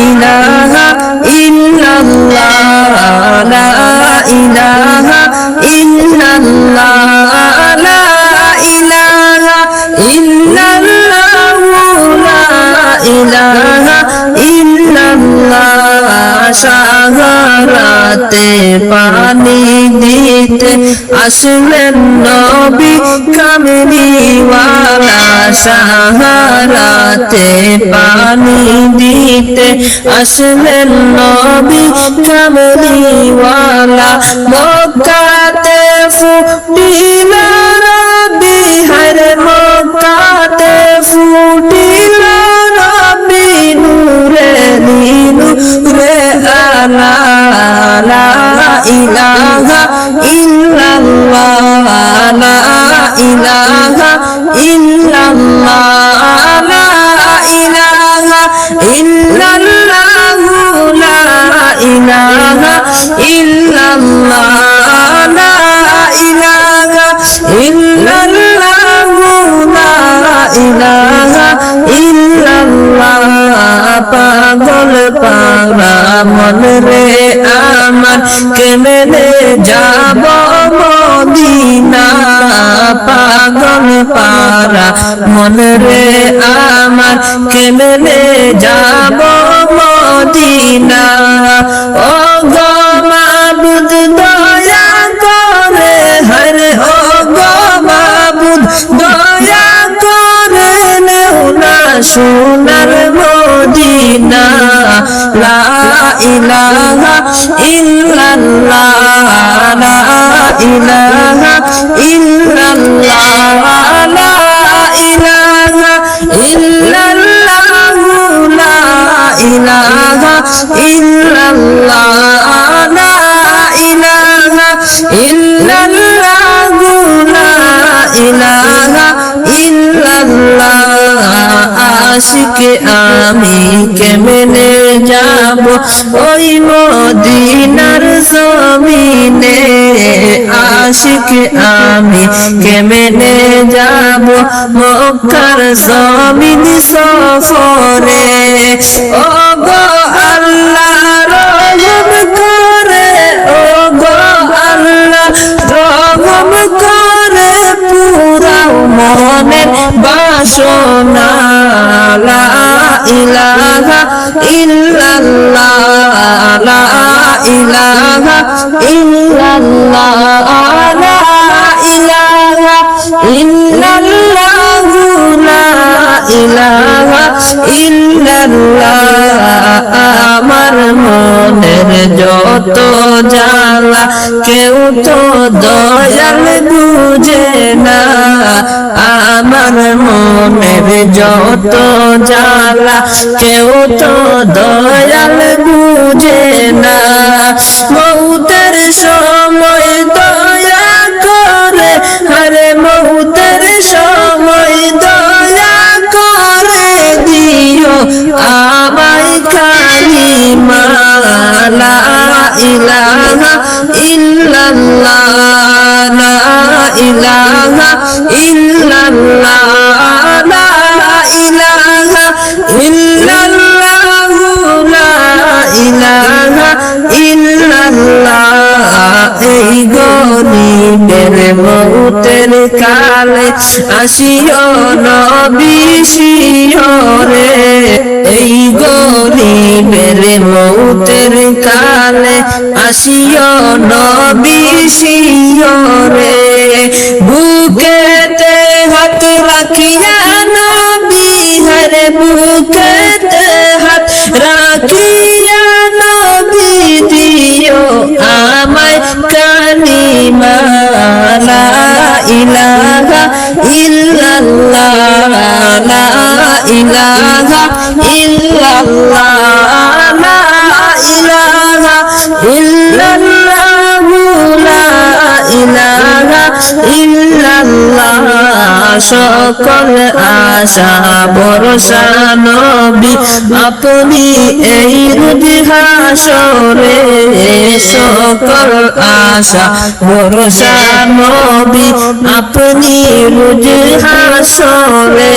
ইলাহা ইল্লাল্লাহ লা ইলাহা ইল্লাল্লাহ লা ইলাহা ইল্লাল্লাহ লা ইলাহা ইল্লাল্লাহ সাগরাতে পানি দিতে আসলেন নবী কামলিওয়ালা সাগরাতে পানি দিতে আসলেন নবী কামলিওয়ালা মক্কাতে ফুটিল রবি হরে মক্কাতে ফুটিল রবি নূরে নূরে আলা লা ইলাহা ইল্লাল্লাহ লা ইলাহা ইল্লাল্লাহ লা ইলাহা ইল্লাল্লাহ লা ইলাহা ইল্লাল্লাহ লা ইলাহা ইল্লাল্লাহ লা ইলাহা ইল্লাল্লাহ পাগল পারা মন রে আমার কেমনে যাব মদিনা পাগল পারা মন রে আমার কেমনে যাব মদিনা ও গো মাবুদ দয়া করে হরে ও গো মাবুদ দয়া করে নেও না সোনার মদিনা লা ইলাহা ইল্লাল্লাহ লা ইলাহা ইল্লাল্লাহ লা ইলাহা ইল্লাল্লাহ লা ইলাহা ইল্লাল্লাহ লা ইলাহা ইল্লাল্লাহ লা ইলাহা ইল্লাল্লাহ আশিক আমি কেমনে যাব ওই মদিনার জমিনে আশিক আমি কেমনে যাব মক্কার জমিন সফরে ও গো আল্লাহ রহম করে ও গো আল্লাহ রহম করে পুরাও মনের বাসনা লা ইলাহা ইল্লাল্লাহ লা ইলাহা ইল্লাল্লাহ লা ইলাহা ইল্লাল্লাহ লা ইলাহা ইল্লাল্লাহ আমার মনের যত জ্বালা কেউ তো দয়াল বুঝে না আমার মনের যত জ্বালা কেউ তো দয়াল বুঝে না মউতের সময় দয়া করে হরে মউতের সময় দয়া করে দিও আমায় কালিমা লা ইলাহা ইল্লাল্লাহ লা ইলাহা ইল্লাল্লাহ লা ইলাহা ইল্লাল্লাহ লা ইলাহা ইল্লাল্লাহ এই গরিবের মউতের কালে আসিও নবী শিয়রে এই গরিবের মউতের কালে আসিও নবী শিয়রে বুকেতে হাত রাখিয়া নবী হরে বুকেতে হাত রাখিয়া নবী দিও আমায় কালিমা লা ইলাহা ইল্লাল্লাহ লা ইলাহা ইল্লাল্লাহ লা ইলাহা ইল্লাল্লাহ লা ইলাহা ইল্লাল্লাহ সকল আশা ভরসা নবী আপনি এই রোজ হাসরে সকল আশা ভরসা নবী আপনি রোজ হাসরে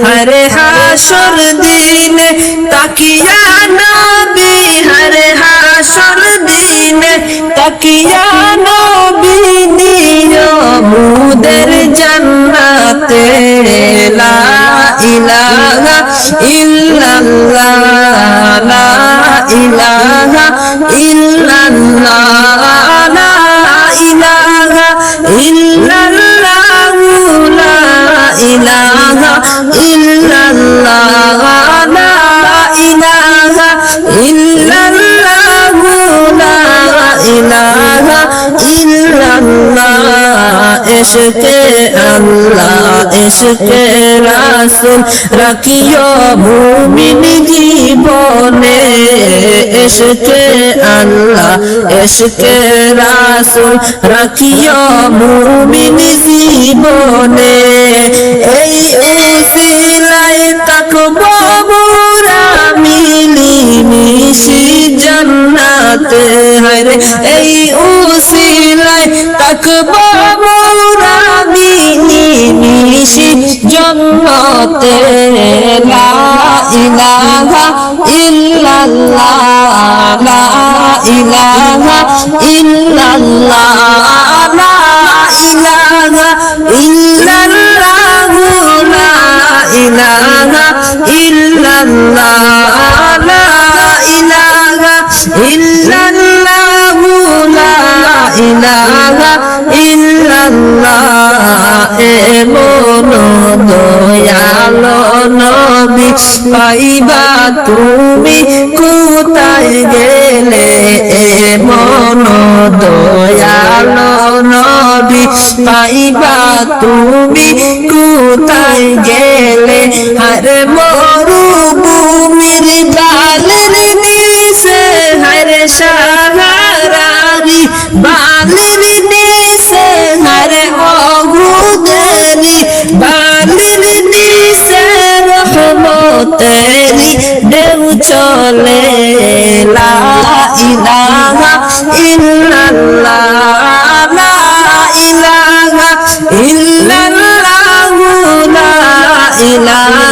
হরে হাসর দিনে তাকিয়া নবী হরে হাসর দিনে তাকিয়া নবী দিও মুদের জান্নাতে লা ইলাহা ইল্লাল্লাহ লা ইলাহা ইল্লাল্লাহ লা ইলাহা ইল্লাল্লাহ লা ইলাহা ইল্লাল্লাহ লা ইলাহা ইল্লাল্লাহ লা ইলাহা ইল্লাল্লাহ ইশকে আল্লাহ ইশকে রাসূল রাখিও মুমিন জীবনে ইশকে আল্লাহ ইশকে রাসূল রাখিও মুমিন জীবনে এই উসিলায় তাকবো মোরা মিলি মিশি জান্নাতে হরে এই উসিলায় তাকবো মোরা মিলি মিশি জান্নাতে লা ইলাহা ইল্লাল্লাহ লা ইলাহা ইল্লাল্লাহ লা ইলাহা ইল্লাল্লাহ লা ইলাহা ইল্লাল্লাহ লা ইলাহা ইল্লাল্লাহ লা ইলাহা ইল্লাল্লাহ এমন দয়ালো নবী পাইবা তুমি কোথায় গেলে এমন দয়ালো নবী পাইবা তুমি কোথায় গেলে হরে মরুভূমির বালের নিচে হরে সাহারারি বালের নিচে হরে অগুদেরি বালের নিচে রহমতেরি ঢেউ চলে লা ইলাহা ইল্লাল্লাহ লা ইলাহা ইল্লাল্লাহ লা ইলাহা